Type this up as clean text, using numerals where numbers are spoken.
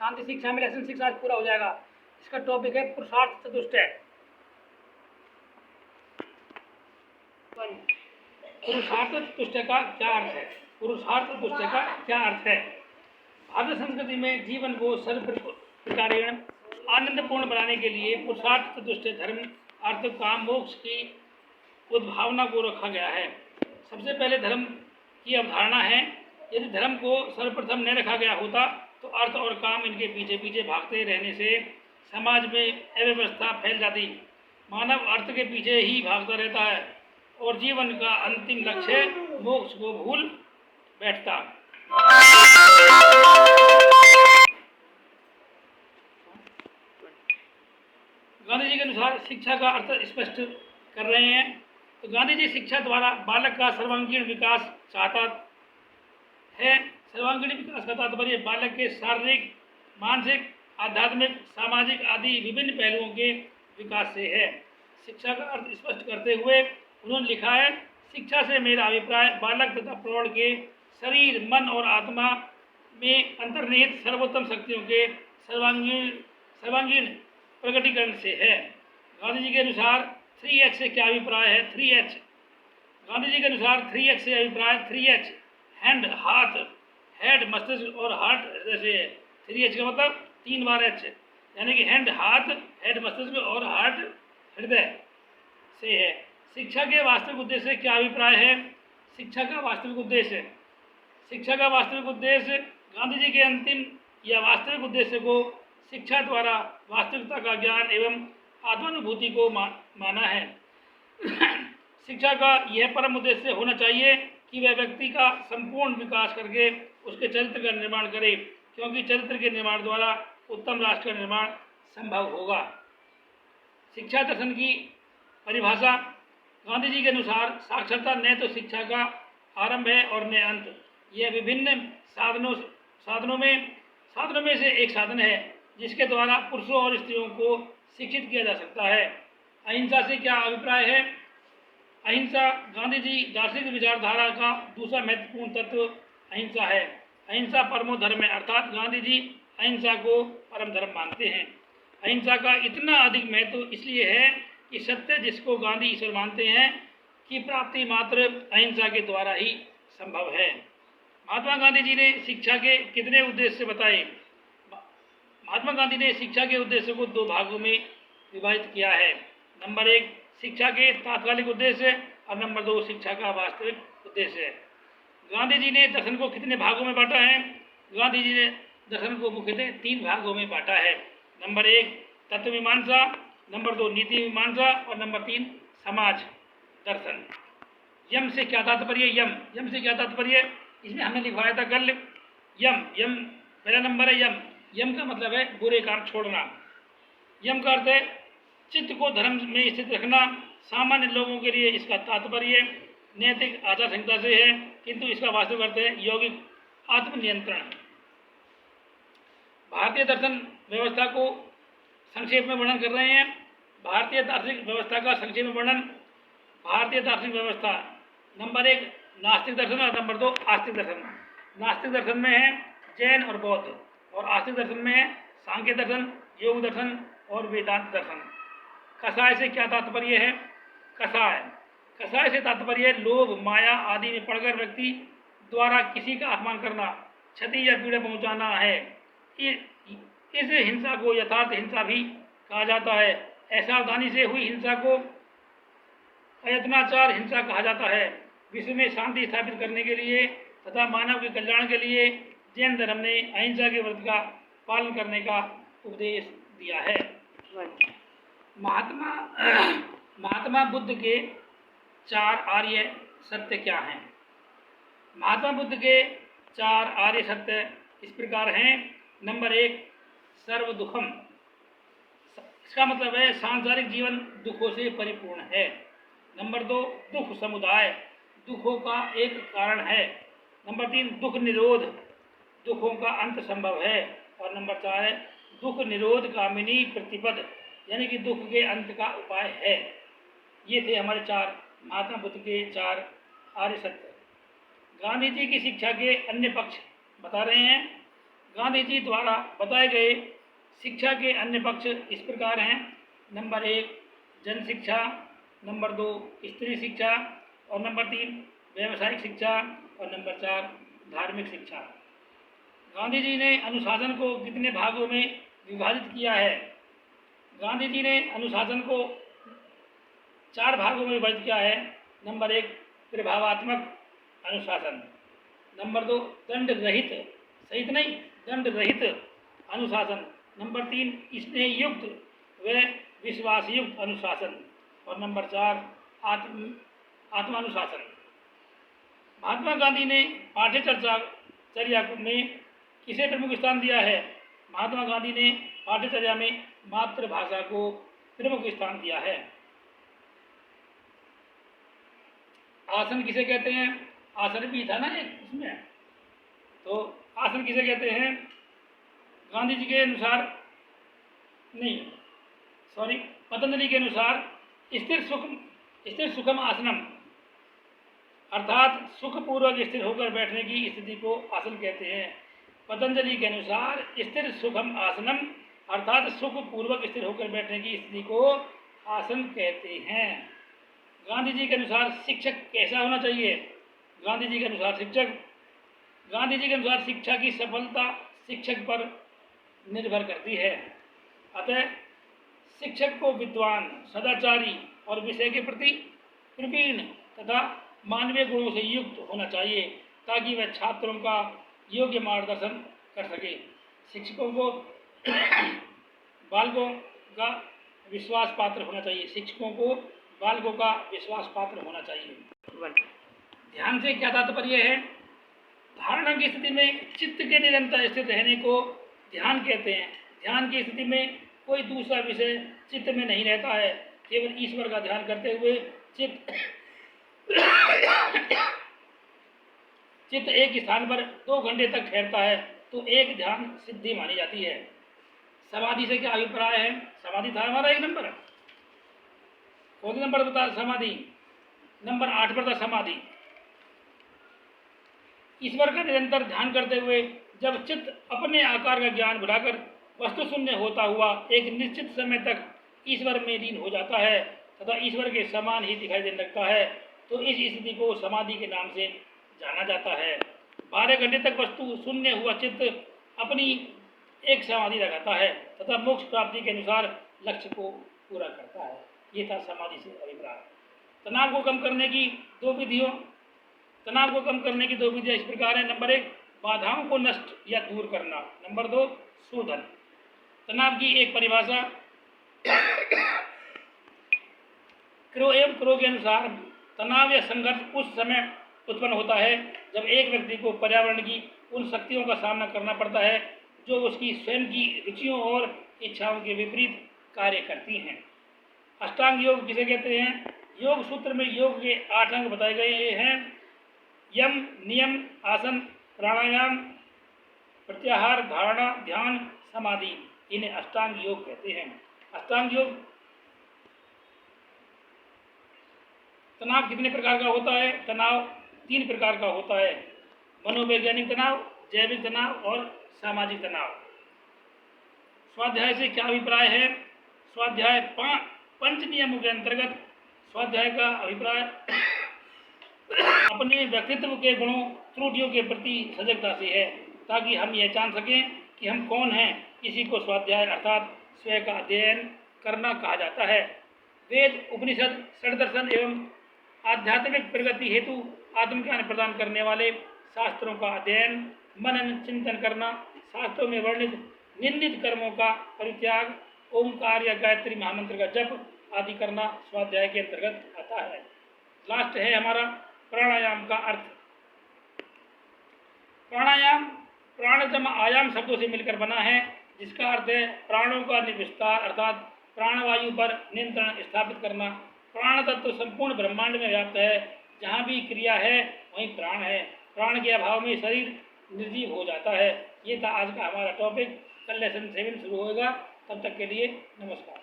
शांति शिक्षा में लेसन 6 आज पूरा हो जाएगा। इसका टॉपिक है पुरुषार्थ चतुष्टय। पुरुषार्थ चतुष्टय का क्या अर्थ है? पुरुषार्थ चतुष्टय का क्या अर्थ है? भारतीय संस्कृति में जीवन को सर्व प्रकारेण आनंदपूर्ण बनाने के लिए पुरुषार्थ चतुष्टय धर्म, अर्थ, काम, मोक्ष की उद्भावना को रखा गया है। सबसे पहले धर्म की अवधारणा है। यदि धर्म को सर्वप्रथम न रखा गया होता तो अर्थ और काम इनके पीछे पीछे भागते रहने से समाज में अव्यवस्था फैल जाती। मानव अर्थ के पीछे ही भागता रहता है और जीवन का अंतिम लक्ष्य मोक्ष को भूल बैठता। गांधी जी के अनुसार शिक्षा का अर्थ स्पष्ट कर रहे हैं। तो गांधी जी शिक्षा द्वारा बालक का सर्वांगीण विकास चाहता है। सर्वांगीण विकास का तात्पर्य बालक के शारीरिक, मानसिक, आध्यात्मिक, सामाजिक आदि विभिन्न पहलुओं के विकास से है। शिक्षा का अर्थ स्पष्ट करते हुए उन्होंने लिखा है, शिक्षा से मेरा अभिप्राय बालक तथा प्रौढ़ के शरीर, मन और आत्मा में अंतर्निहित सर्वोत्तम शक्तियों के सर्वांगीण प्रकटीकरण से है। गांधी जी के अनुसार 3H से क्या अभिप्राय है? 3H गांधी जी के अनुसार 3H से अभिप्राय 3H हैंड, हाथ, हेड, मस्तिष्क और हार्ट हृदय से है। 3H का मतलब 3 बार H, यानी कि हैंड, हाथ, हेड, मस्तिष्क और हार्ट हृदय से है। शिक्षा के वास्तविक उद्देश्य से क्या अभिप्राय है? शिक्षा का वास्तविक उद्देश्य गांधी जी के अंतिम या वास्तविक उद्देश्य को शिक्षा द्वारा वास्तविकता का ज्ञान एवं आत्मानुभूति को माना है। शिक्षा का यह परम उद्देश्य होना चाहिए कि वह व्यक्ति का संपूर्ण विकास करके उसके चरित्र का निर्माण करे, क्योंकि चरित्र के निर्माण द्वारा उत्तम राष्ट्र का निर्माण संभव होगा। शिक्षा दर्शन की परिभाषा गांधी जी के अनुसार साक्षरता न तो शिक्षा का आरंभ है और न अंत। यह विभिन्न साधनों में से एक साधन है जिसके द्वारा पुरुषों और स्त्रियों को शिक्षित किया जा सकता है। अहिंसा से क्या अभिप्राय है? अहिंसा गांधी जी दार्शनिक विचारधारा का दूसरा महत्वपूर्ण तत्व अहिंसा है। अहिंसा परमो धर्म है, अर्थात गांधी जी अहिंसा को परम धर्म मानते हैं। अहिंसा का इतना अधिक महत्व इसलिए है कि सत्य, जिसको गांधी ईश्वर मानते हैं, की प्राप्ति मात्र अहिंसा के द्वारा ही संभव है। महात्मा गांधी जी ने शिक्षा के कितने उद्देश्य बताए? महात्मा गांधी ने शिक्षा के उद्देश्य को 2 भागों में विभाजित किया है। नंबर 1 शिक्षा के तात्कालिक उद्देश्य और नंबर 2 शिक्षा का वास्तविक उद्देश्य। गांधी जी ने दर्शन को कितने भागों में बांटा है? गांधी जी ने दर्शन को मुख्यतः 3 भागों में बांटा है। नंबर 1 तत्व मीमांसा, नंबर 2 नीति मीमांसा और नंबर 3 समाज दर्शन। यम से क्या तात्पर्य? यम से क्या तात्पर्य? इसमें हमने लिखवाया था कल। यम पहला नंबर है यम का मतलब है बुरे काम छोड़ना। यम का अर्थ है चित्त को धर्म में स्थित रखना। सामान्य लोगों के लिए इसका तात्पर्य नैतिक आचार संहिता से है, किंतु इसका वास्तविक अर्थ है यौगिक आत्मनियंत्रण। भारतीय दर्शन व्यवस्था को संक्षेप में वर्णन कर रहे हैं। भारतीय दार्शनिक व्यवस्था का संक्षेप में वर्णन। भारतीय दार्शनिक व्यवस्था नंबर 1 नास्तिक दर्शन और नंबर 2 आस्तिक दर्शन। नास्तिक दर्शन में है जैन और बौद्ध, और आस्तिक दर्शन में है सांख्य दर्शन, योग दर्शन और वेदांत दर्शन। कसाय से क्या तात्पर्य है? कसाय से तात्पर्य लोभ, माया आदि में पड़कर व्यक्ति द्वारा किसी का अपमान करना, क्षति या पीड़ा पहुंचाना है। इस हिंसा को यथार्थ हिंसा भी कहा जाता है। असावधानी से हुई हिंसा को अयत्नाचार हिंसा कहा जाता है। विश्व में शांति स्थापित करने के लिए तथा मानव के कल्याण के लिए जैन धर्म ने अहिंसा के व्रत का पालन करने का उपदेश दिया है। महात्मा बुद्ध के 4 आर्य सत्य क्या हैं? महात्मा बुद्ध के 4 आर्य सत्य इस प्रकार हैं। नंबर 1 सर्व दुखम, इसका मतलब है सांसारिक जीवन दुखों से परिपूर्ण है। नंबर 2 दुख समुदाय, दुखों का एक कारण है। नंबर 3 दुख निरोध, दुखों का अंत संभव है। और नंबर 4 है दुख निरोध कामिनी प्रतिपद, यानी कि दुख के अंत का उपाय है। ये थे हमारे 4 महात्मा बुद्ध के 4 आर्य सत्य। गांधी जी की शिक्षा के अन्य पक्ष बता रहे हैं। गांधी जी द्वारा बताए गए शिक्षा के अन्य पक्ष इस प्रकार हैं। नंबर 1 जन शिक्षा, नंबर 2 स्त्री शिक्षा, और नंबर 3 व्यावसायिक शिक्षा, और नंबर 4 धार्मिक शिक्षा। गांधी जी ने अनुशासन को कितने भागों में विभाजित किया है? गांधी जी ने अनुशासन को 4 भागों में विभाजित किया है। नंबर 1 प्रभावात्मक अनुशासन, नंबर 2 दंड रहित, सहित नहीं, दंड रहित अनुशासन, नंबर 3 स्नेह युक्त व विश्वास युक्त अनुशासन, और नंबर 4 आत्मानुशासन। महात्मा गांधी ने पाठ्य चर्या में किसे प्रमुख स्थान दिया है? महात्मा गांधी ने पाठ्यचर्या में मातृभाषा को प्रमुख स्थान दिया है। आसन किसे कहते हैं? आसन भी था ना एक इसमें, तो आसन किसे कहते हैं? गांधी जी के अनुसार नहीं, सॉरी, पतंजलि के अनुसार स्थिर सुखम आसनम, अर्थात सुखपूर्वक स्थिर होकर बैठने की स्थिति को आसन कहते हैं। पतंजलि के अनुसार स्थिर सुखम आसनम अर्थात सुखपूर्वक स्थिर होकर बैठने की स्थिति को आसन कहते हैं। गांधी जी के अनुसार शिक्षक कैसा होना चाहिए? गांधी जी के अनुसार शिक्षा की सफलता शिक्षक पर निर्भर करती है। अतः शिक्षक को विद्वान, सदाचारी और विषय के प्रति प्रवीण तथा मानवीय गुणों से युक्त होना चाहिए ताकि वह छात्रों का योग्य मार्गदर्शन कर सके। शिक्षकों को बालकों का विश्वास पात्र होना चाहिए। शिक्षकों को बालकों का विश्वास पात्र होना चाहिए। ध्यान से क्या तात्पर्य है? धारणा की स्थिति में चित्त के निरंतर स्थित रहने को ध्यान कहते हैं। ध्यान की स्थिति में कोई दूसरा विषय चित्त में नहीं रहता है, केवल ईश्वर का ध्यान करते हुए चित्त एक स्थान पर 2 घंटे तक ठहरता है तो एक ध्यान सिद्धि मानी जाती है। समाधि से क्या अभिप्राय है? समाधि था हमारा 1 नंबर, कौन नंबर बता? समाधि नंबर 8 पर था समाधि। ईश्वर का निरंतर ध्यान करते हुए जब चित्त अपने आकार का ज्ञान भुलाकर वस्तु शून्य होता हुआ एक निश्चित समय तक ईश्वर में लीन हो जाता है तथा ईश्वर के समान ही दिखाई देने लगता है तो इस स्थिति को समाधि के नाम से जाना जाता है। 12 घंटे तक वस्तु शून्य हुआ चित्त अपनी एक समाधि लगाता है तथा मोक्ष प्राप्ति के अनुसार लक्ष्य को पूरा करता है। ये था समाधि से अभिप्राय। तनाव को कम करने की 2 विधियां इस प्रकार है। नंबर 1 बाधाओं को नष्ट या दूर करना, नंबर 2 शोधन। तनाव की एक परिभाषा क्रो के अनुसार तनाव या संघर्ष उस समय उत्पन्न होता है जब एक व्यक्ति को पर्यावरण की उन शक्तियों का सामना करना पड़ता है जो उसकी स्वयं की रुचियों और इच्छाओं के विपरीत कार्य करती हैं। अष्टांग योग किसे कहते हैं? योग सूत्र में योग के 8 अंग बताए गए हैं। यम, नियम, आसन, प्राणायाम, प्रत्याहार, धारणा, ध्यान, समाधि, इन्हें अष्टांग योग कहते हैं। अष्टांग योग तनाव कितने प्रकार का होता है? तनाव 3 प्रकार का होता है, मनोवैज्ञानिक तनाव, जैविक तनाव और सामाजिक तनाव। स्वाध्याय से क्या अभिप्राय है? स्वाध्याय 5 नियमों के अंतर्गत स्वाध्याय का अभिप्राय अपने व्यक्तित्व के गुणों त्रुटियों के प्रति सजगता से है ताकि हम यह जान सकें कि हम कौन हैं। इसी को स्वाध्याय अर्थात स्वयं का अध्ययन करना कहा जाता है। वेद, उपनिषद, षड्दर्शन एवं आध्यात्मिक प्रगति हेतु आत्मज्ञान प्रदान करने वाले शास्त्रों का अध्ययन, मनन, चिंतन करना, शास्त्रों में वर्णित निंदित कर्मों का परित्याग, ओंकार या गायत्री महामंत्र का जप आदि करना स्वाध्याय के अंतर्गत आता है। लास्ट है हमारा प्राणायाम का अर्थ। प्राणायाम प्राण जमा आयाम शब्दों से मिलकर बना है जिसका अर्थ है प्राणों का विस्तार अर्थात प्राणवायु पर नियंत्रण स्थापित करना। प्राण तत्व संपूर्ण ब्रह्मांड में व्याप्त है। जहाँ भी क्रिया है वहीं प्राण है। प्राण के अभाव में शरीर निर्जीव हो जाता है। ये था आज का हमारा टॉपिक। कल लेसन 7 शुरू होगा। तब तक के लिए नमस्कार।